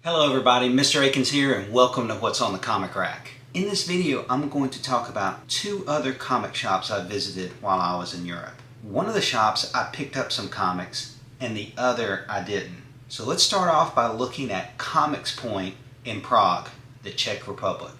Hello everybody, Mr. Akins here and welcome to What's on the Comic Rack. In this video I'm going to talk about two other comic shops I visited while I was in Europe. One of the shops I picked up some comics and the other I didn't. So let's start off by looking at Comics Point in Prague, the Czech Republic.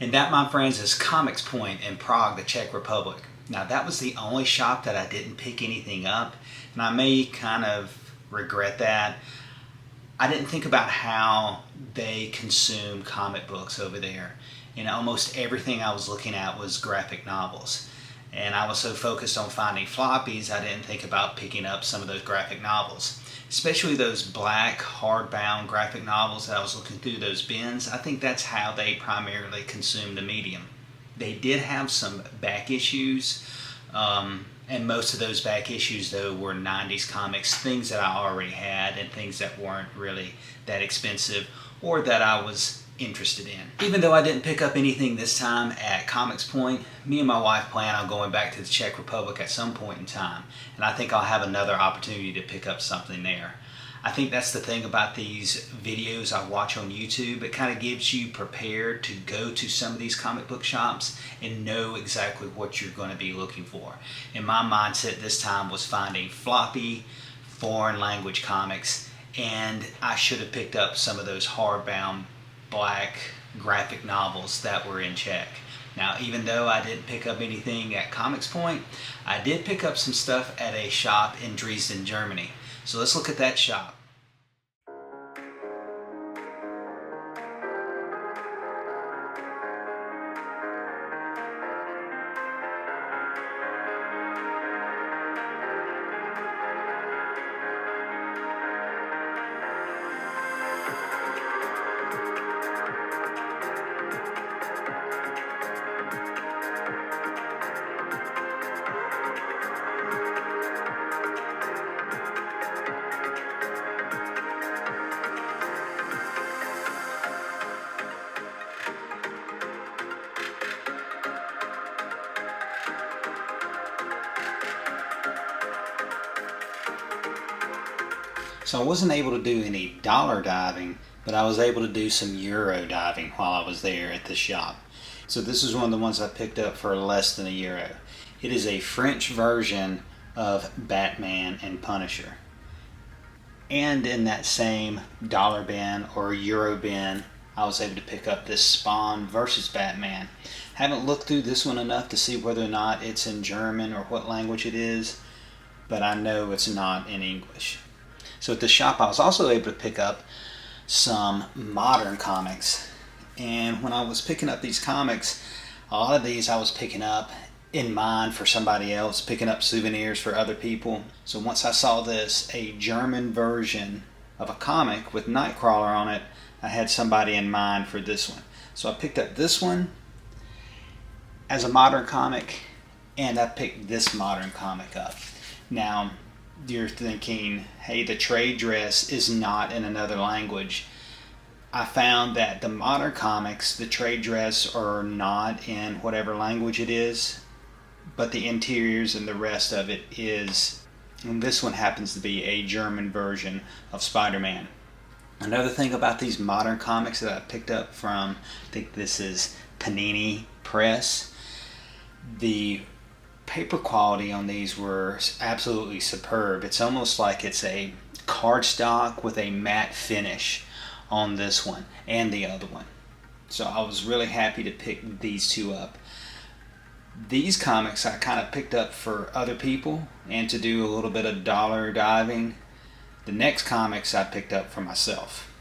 And that, my friends, is Comics Point in Prague, the Czech Republic. Now, that was the only shop that I didn't pick anything up, and I may kind of regret that. I didn't think about how they consume comic books over there. And almost everything I was looking at was graphic novels. And I was so focused on finding floppies, I didn't think about picking up some of those graphic novels. Especially those black, hardbound graphic novels that I was looking through those bins. I think that's how they primarily consume the medium. They did have some back issues, and most of those back issues, though, were 90s comics, things that I already had and things that weren't really that expensive or that I was interested in. Even though I didn't pick up anything this time at Comics Point, me and my wife plan on going back to the Czech Republic at some point in time, and I think I'll have another opportunity to pick up something there. I think that's the thing about these videos I watch on YouTube. It kind of gives you prepared to go to some of these comic book shops and know exactly what you're going to be looking for. And my mindset this time was finding floppy, foreign language comics, and I should have picked up some of those hardbound black graphic novels that were in Czech. Now, even though I didn't pick up anything at Comics Point, I did pick up some stuff at a shop in Dresden, Germany. So let's look at that shop. So I wasn't able to do any dollar diving, but I was able to do some euro diving while I was there at the shop. So this is one of the ones I picked up for less than €1. It is a French version of Batman and Punisher. And in that same dollar bin or euro bin, I was able to pick up this Spawn versus Batman. Haven't looked through this one enough to see whether or not it's in German or what language it is, but I know it's not in English. So at the shop I was also able to pick up some modern comics. And when I was picking up these comics, a lot of these I was picking up in mind for somebody else, picking up souvenirs for other people. So once I saw this, a German version of a comic with Nightcrawler on it, I had somebody in mind for this one. So I picked up this one as a modern comic, and I picked this modern comic up. Now, you're thinking, hey, the trade dress is not in another language. I found that the modern comics, the trade dress are not in whatever language it is, but the interiors and the rest of it is. And this one happens to be a German version of Spider-Man. Another thing about these modern comics that I picked up from, I think this is Panini Press, the paper quality on these were absolutely superb. It's almost like it's a cardstock with a matte finish on this one and the other one. So I was really happy to pick these two up. These comics I kind of picked up for other people and to do a little bit of dollar diving. The next comics I picked up for myself.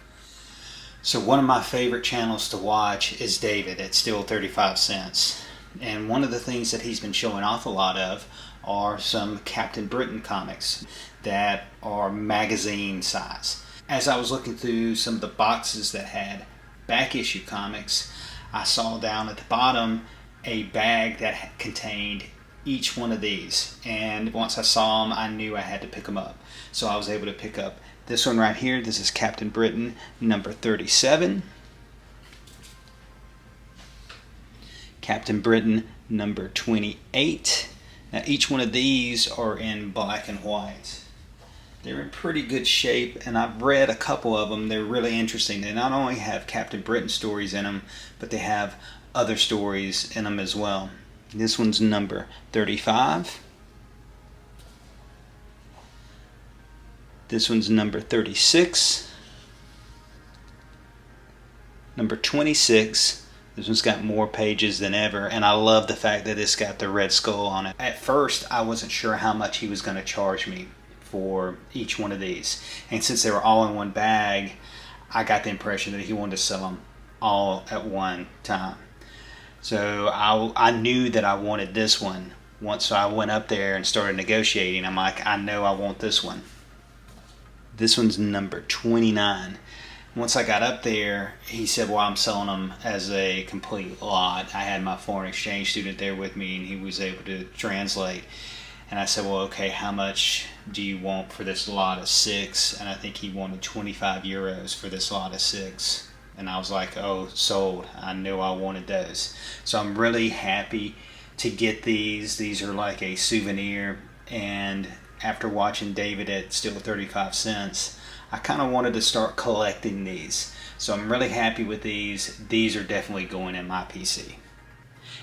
So one of my favorite channels to watch is David at Still 35 Cents. And one of the things that he's been showing off a lot of are some Captain Britain comics that are magazine size. As I was looking through some of the boxes that had back issue comics, I saw down at the bottom a bag that contained each one of these. And once I saw them, I knew I had to pick them up. So I was able to pick up this one right here. This is Captain Britain number 37. Captain Britain number 28. Now each one of these are in black and white. They're in pretty good shape, and I've read a couple of them. They're really interesting. They not only have Captain Britain stories in them, but they have other stories in them as well. This one's number 35. This one's number 36. Number 26. This one's got more pages than ever, and I love the fact that it's got the Red Skull on it. At first, I wasn't sure how much he was going to charge me for each one of these. And since they were all in one bag, I got the impression that he wanted to sell them all at one time. So I knew that I wanted this one. Once I went up there and started negotiating, I'm like, I know I want this one. This one's number 29. Once I got up there, he said, well, I'm selling them as a complete lot. I had my foreign exchange student there with me, and he was able to translate. And I said, well, okay, how much do you want for this lot of 6? And I think he wanted 25 euros for this lot of 6. And I was like, oh, sold. I knew I wanted those. So I'm really happy to get these. These are like a souvenir. And after watching David at Still 35 Cents, I kind of wanted to start collecting these. So I'm really happy with these. These are definitely going in my PC.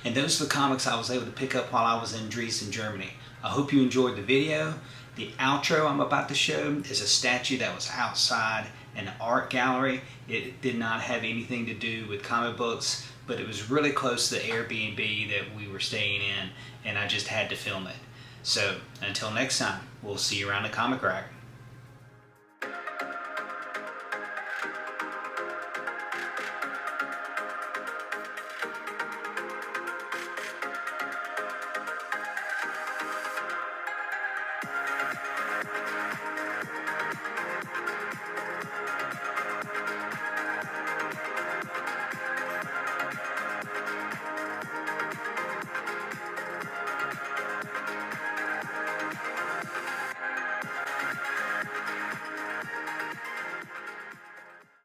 And those are the comics I was able to pick up while I was in Dresden, Germany. I hope you enjoyed the video. The outro I'm about to show is a statue that was outside an art gallery. It did not have anything to do with comic books, but it was really close to the Airbnb that we were staying in, and I just had to film it. So until next time, we'll see you around the comic rack.